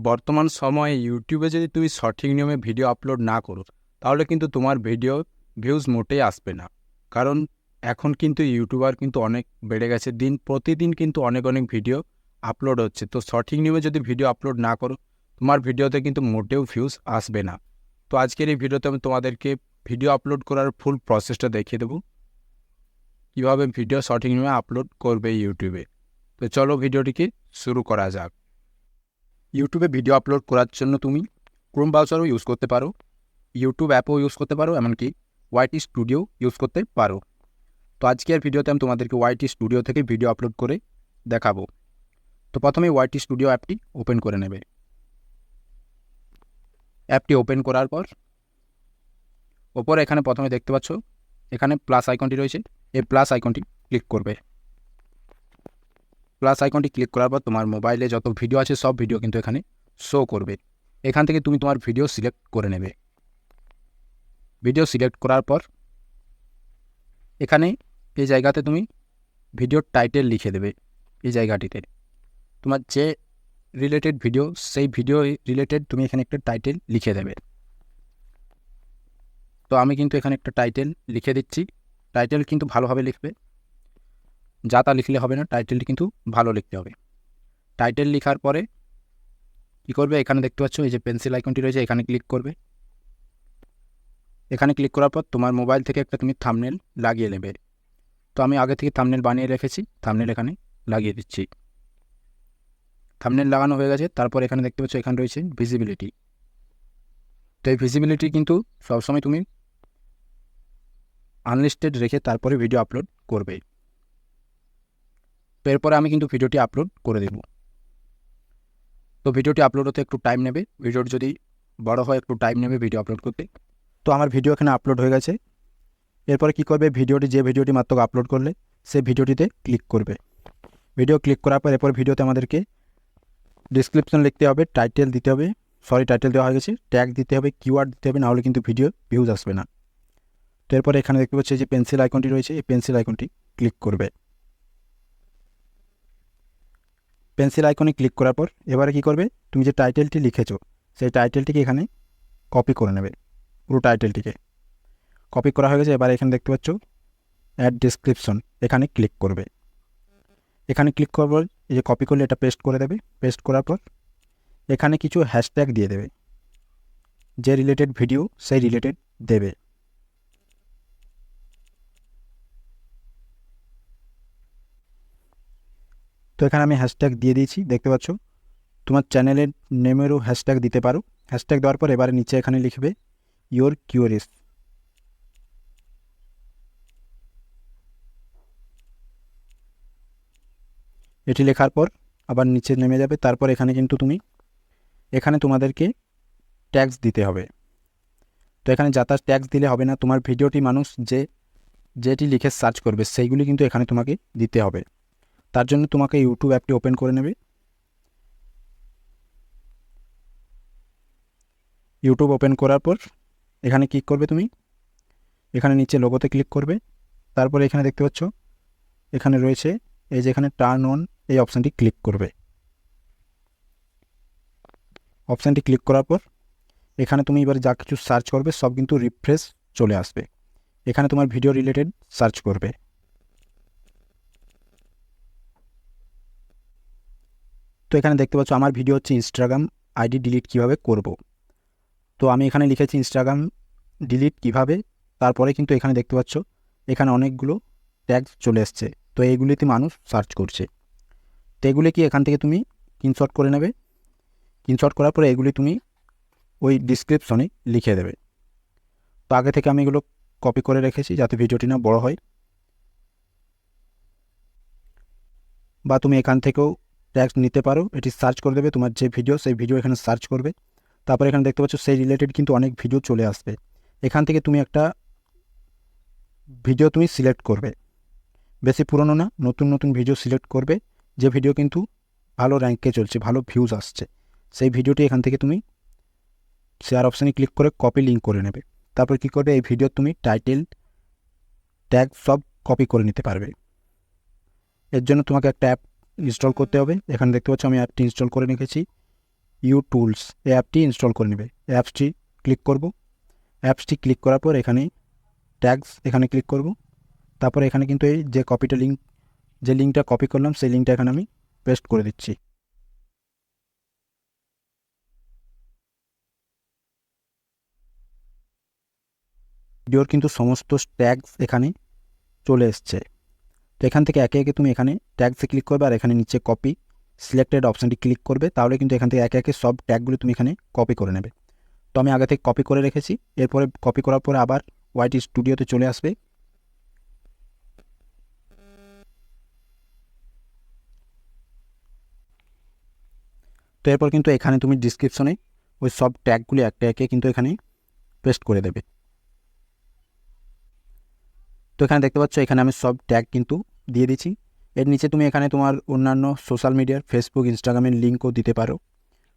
বর্তমান সময়ে ইউটিউবে যদি তুমি সঠিক নিয়মে ভিডিও আপলোড না করো, তাহলে কিন্তু তোমার ভিডিও ভিউজ মোটেই আসবে না। কারণ এখন কিন্তু ইউটিউবার কিন্তু অনেক বেড়ে গেছে, দিন প্রতিদিন কিন্তু অনেক অনেক ভিডিও আপলোড হচ্ছে। তো সঠিক নিয়মে যদি ভিডিও আপলোড না করো, তোমার ভিডিওতে কিন্তু মোটেও ভিউজ আসবে না। তো আজকের এই ভিডিওতে আমি তোমাদেরকে ভিডিও আপলোড করার ফুল প্রসেসটা দেখিয়ে দেবো, কীভাবে ভিডিও সঠিক নিয়মে আপলোড করবে ইউটিউবে। তো চলো ভিডিওটিকে শুরু করা যাক। ইউটিউবে ভিডিও আপলোড করার জন্য তুমি ক্রোম ব্রাউজারও ইউজ করতে পারো, ইউটিউব অ্যাপও ইউজ করতে পারো, এমনকি ওয়াইটি স্টুডিও ইউজ করতে পারো। তো আজকের ভিডিওতে আমি তোমাদেরকে ওয়াইটি স্টুডিও থেকে ভিডিও আপলোড করে দেখাবো। তো প্রথমে ওয়াইটি স্টুডিও অ্যাপটি ওপেন করে নেবে। অ্যাপটি ওপেন করার পর ওপরে এখানে প্রথমে দেখতে পাচ্ছ এখানে প্লাস আইকনটি রয়েছে, এই প্লাস আইকনটি ক্লিক করবে। প্লাস আইকনটি ক্লিক করার পর তোমার মোবাইলে যত ভিডিও আছে সব ভিডিও কিন্তু এখানে শো করবে। এখান থেকে তুমি তোমার ভিডিও সিলেক্ট করে নেবে। ভিডিও সিলেক্ট করার পর এখানে এই জায়গাতে তুমি ভিডিওর টাইটেল লিখে দেবে। এই জায়গাটিতে তোমার যে রিলেটেড ভিডিও, সেই ভিডিও রিলেটেড তুমি এখানে একটা টাইটেল লিখে দেবে। তো আমি কিন্তু এখানে একটা টাইটেল লিখে দিচ্ছি। টাইটেল কিন্তু ভালোভাবে লিখবে, যা তা লিখলে হবে না, টাইটেলটি কিন্তু ভালো লিখতে হবে। টাইটেল লেখার পরে কী করবে, এখানে দেখতে পাচ্ছ এই যে পেন্সিল আইকনটি রয়েছে, এখানে ক্লিক করবে। এখানে ক্লিক করার পর তোমার মোবাইল থেকে একটা তুমি থাম্বনেল লাগিয়ে নেবে। তো আমি আগে থেকে থাম্বনেল বানিয়ে রেখেছি, থাম্বনেল এখানে লাগিয়ে দিচ্ছি। থাম্বনেল লাগানো হয়ে গেছে। তারপর এখানে দেখতে পাচ্ছ এখানে রয়েছে ভিজিবিলিটি। তো এই ভিজিবিলিটি কিন্তু সবসময় তুমি আনলিস্টেড রেখে তারপরে ভিডিও আপলোড করবে। তো এরপরে আমি কিন্তু ভিডিওটি আপলোড করে দেব। তো ভিডিওটি আপলোড হতে একটু টাইম নেবে, ভিডিওটি যদি বড় হয় একটু টাইম নেবে ভিডিও আপলোড করতে। তো আমার ভিডিও এখানে আপলোড হয়ে গেছে। এরপরে কী করবে, যে ভিডিওটি মাত্র আপলোড করলে সেই ভিডিওটিতে ক্লিক করবে। ভিডিও ক্লিক করার পর এরপর ভিডিওতে আমাদেরকে ডিসক্রিপশন লিখতে হবে, টাইটেল দিতে হবে, টাইটেল দেওয়া হয়ে গেছে, ট্যাগ দিতে হবে, কিওয়ার্ড দিতে হবে, নাহলে কিন্তু ভিডিও ভিউজ আসবে না। তো এরপরে এখানে দেখতে পাচ্ছি যে পেন্সিল আইকনটি রয়েছে, এই পেন্সিল আইকনটি ক্লিক করবে। পেন্সিল আইকনে ক্লিক করার পর এবারে কী করবে, তুমি যে টাইটেলটি লিখেছো সেই টাইটেলটিকে এখানে কপি করে নেবে। পুরো টাইটেলটিকে কপি করা হয়ে গেছে। এবার এখানে দেখতে পাচ্ছ অ্যাড ডিসক্রিপশন, এখানে ক্লিক করবে। এখানে ক্লিক করার পর এই যে কপি করলে এটা পেস্ট করে দেবে। পেস্ট করার পর এখানে কিছু হ্যাশট্যাগ দিয়ে দেবে, যে রিলেটেড ভিডিও সেই রিলেটেড দেবে। তো এখানে আমি হ্যাশট্যাগ দিয়ে দিয়েছি, দেখতে পাচ্ছ। তোমার চ্যানেলের নেমেরও হ্যাশট্যাগ দিতে পারো। হ্যাশট্যাগ দেওয়ার পর এবারে নিচে এখানে লিখবে ইয়োর কিউরিস। এটি লেখার পর আবার নিচে নেমে যাবে। তারপর এখানে কিন্তু তুমি এখানে তোমাদেরকে ট্যাগস দিতে হবে। তো এখানে যাতা ট্যাগস দিলে হবে না, তোমার ভিডিওটি মানুষ যেটি লিখে সার্চ করবে সেইগুলি কিন্তু এখানে তোমাকে দিতে হবে। তার জন্য তোমাকে ইউটিউব অ্যাপটি ওপেন করে নেবে। ইউটিউব ওপেন করার পর এখানে ক্লিক করবে, তুমি এখানে নিচে লোগোতে ক্লিক করবে। তারপরে এখানে দেখতে পাচ্ছ এখানে রয়েছে এই যে এখানে টার্ন অন, এই অপশানটি ক্লিক করবে। অপশানটি ক্লিক করার পর এখানে তুমি এবার যা কিছু সার্চ করবে সব কিন্তু রিফ্রেশ চলে আসবে। এখানে তোমার ভিডিও রিলেটেড সার্চ করবে। তো এখানে দেখতে পাচ্ছ আমার ভিডিও হচ্ছে ইনস্টাগ্রাম আইডি ডিলিট কীভাবে করব। তো আমি এখানে লিখেছি ইনস্টাগ্রাম ডিলিট কীভাবে। তারপরে কিন্তু এখানে দেখতে পাচ্ছ এখানে অনেকগুলো ট্যাগ চলে এসছে। তো এইগুলিতে মানুষ সার্চ করছে। তো এগুলি কি এখান থেকে তুমি স্ক্রিনশট করে নেবে। স্ক্রিনশট করার পরে এগুলি তুমি ওই ডিসক্রিপশনে লিখে দেবে। তো আগে থেকে আমি এগুলো কপি করে রেখেছি যাতে ভিডিওটি না বড় হয়। বা তুমি এখান থেকেও ট্যাগ নিতে পারো, এটি সার্চ করে দেবে তোমার যে ভিডিও সেই ভিডিও এখানে সার্চ করবে। তারপরে এখানে দেখতে পাচ্ছ সেই রিলেটেড কিন্তু অনেক ভিডিও চলে আসবে। এখান থেকে তুমি একটা ভিডিও তুমি সিলেক্ট করবে, বেশি পুরনো না, নতুন নতুন ভিডিও সিলেক্ট করবে, যে ভিডিও কিন্তু ভালো র্যাঙ্কে চলছে, ভালো ভিউজ আসছে, সেই ভিডিওটি এখান থেকে তুমি শেয়ার অপশানে ক্লিক করে কপি লিঙ্ক করে নেবে। তারপর কী করবে, এই ভিডিও তুমি টাইটেল ট্যাগ সব কপি করে নিতে পারবে। এর জন্য তোমাকে একটা অ্যাপ ইনস্টল করতে হবে। এখানে দেখতে পাচ্ছ আমি অ্যাপটি ইনস্টল করে রেখেছি, টুলস এই অ্যাপটি ইনস্টল করে নেবে। অ্যাপসটি ক্লিক করব। অ্যাপসটি ক্লিক করার পর এখানে ট্যাগস এখানে ক্লিক করব। তারপর এখানে কিন্তু এই যে লিঙ্কটা কপি করলাম সেই লিঙ্কটা এখানে আমি পেস্ট করে দিচ্ছি। ভিডিওর কিন্তু সমস্ত ট্যাগস এখানে চলে এসছে। তো এখান থেকে একে একে তুমি এখানে ট্যাগসে ক্লিক করবে আর এখানে নিচে কপি সিলেক্টেড অপশানটি ক্লিক করবে, তাহলে কিন্তু এখান থেকে একে একে সব ট্যাগগুলো তুমি এখানে কপি করে নেবে। তো আমি আগে থেকে কপি করে রেখেছি। এরপরে কপি করার পরে আবার ওয়াইটি স্টুডিওতে চলে আসবে। তো এরপর কিন্তু এখানে তুমি ডিসক্রিপশনে ওই সব ট্যাগগুলি একটা একে কিন্তু এখানে পেস্ট করে দেবে। তো এখানে দেখতে পাচ্ছ এখানে আমি সব ট্যাগ কিন্তু দিয়ে দিচ্ছি। এর নিচে তুমি এখানে তোমার অন্যান্য সোশ্যাল মিডিয়ার ফেসবুক ইনস্টাগ্রামের লিঙ্কও দিতে পারো,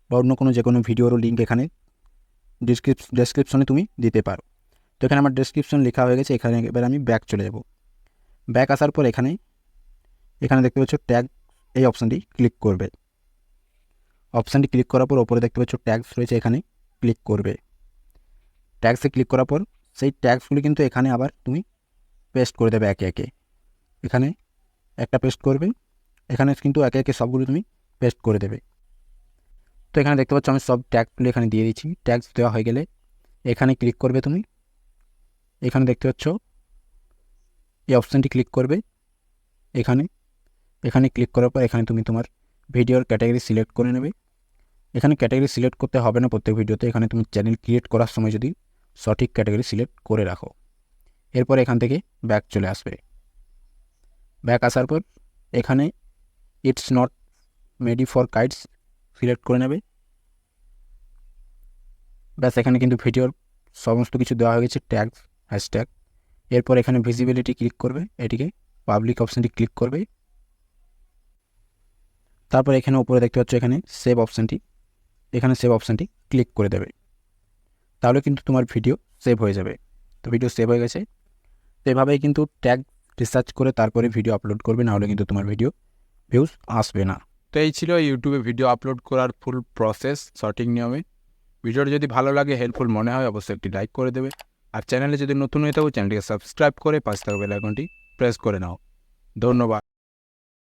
বা অন্য কোনো যে কোনো ভিডিওরও লিঙ্ক এখানে ডেসক্রিপশনে তুমি দিতে পারো। তো এখানে আমার ডেসক্রিপশন লেখা হয়ে গেছে। এখানে এবার আমি ব্যাক চলে যাব। ব্যাক আসার পর এখানে দেখতে পাচ্ছ ট্যাগ এই অপশানটি ক্লিক করবে। অপশানটি ক্লিক করার পর ওপরে দেখতে পাচ্ছ ট্যাগস রয়েছে, এখানে ক্লিক করবে। ট্যাগসে ক্লিক করার পর সেই ট্যাগসগুলি কিন্তু এখানে আবার তুমি পেস্ট করে দেবে একে একে। এখানে একটা পেস্ট করবে, এখানে কিন্তু একে একে সবগুলো তুমি পেস্ট করে দেবে। তো এখানে দেখতে পাচ্ছ আমি সব ট্যাগগুলো এখানে দিয়ে দিচ্ছি। ট্যাগস দেওয়া হয়ে গেলে এখানে ক্লিক করবে তুমি। এখানে দেখতে পাচ্ছ এই অপশানটি ক্লিক করবে। এখানে ক্লিক করার পর এখানে তুমি তোমার ভিডিওর ক্যাটাগরি সিলেক্ট করে নেবে। এখানে ক্যাটাগরি সিলেক্ট করতে হবে না প্রত্যেক ভিডিওতে, এখানে তুমি চ্যানেল ক্রিয়েট করার সময় যদি সঠিক ক্যাটাগরি সিলেক্ট করে রাখো। এরপর এখান থেকে ব্যাক চলে আসবে। ব্যাক আসার পর এখানে it's not made for kites select করে নেবে। ব্যাস এখানে কিন্তু ভিডিওর সমস্ত কিছু দেওয়া হয়ে গেছে, ট্যাগ হ্যাশট্যাগ। এরপর এখানে ভিজিবিলিটি ক্লিক করবে, এটিকে পাবলিক অপশানটি ক্লিক করবে। তারপর এখানে উপরে দেখতে পাচ্ছ এখানে সেভ অপশানটি ক্লিক করে দেবে। তাহলে কিন্তু তোমার ভিডিও সেভ হয়ে যাবে। তো ভিডিও সেভ হয়ে গেছে। তো এভাবেই কিন্তু ট্যাগ রিসার্চ করে তারপরে ভিডিও আপলোড করবে, নাহলে কিন্তু তোমার ভিডিও ভিউজ আসবে না। তো এই ছিল ইউটিউবে ভিডিও আপলোড করার ফুল প্রসেস সঠিক নিয়মে। ভিডিওটা যদি ভালো লাগে, হেল্পফুল মনে হয়, অবশ্যই একটি লাইক করে দেবে। আর চ্যানেলে যদি নতুন হয়ে থাকো চ্যানেলটিকে সাবস্ক্রাইব করে পাশে থাকা বেল আইকনটি প্রেস করে নাও। ধন্যবাদ।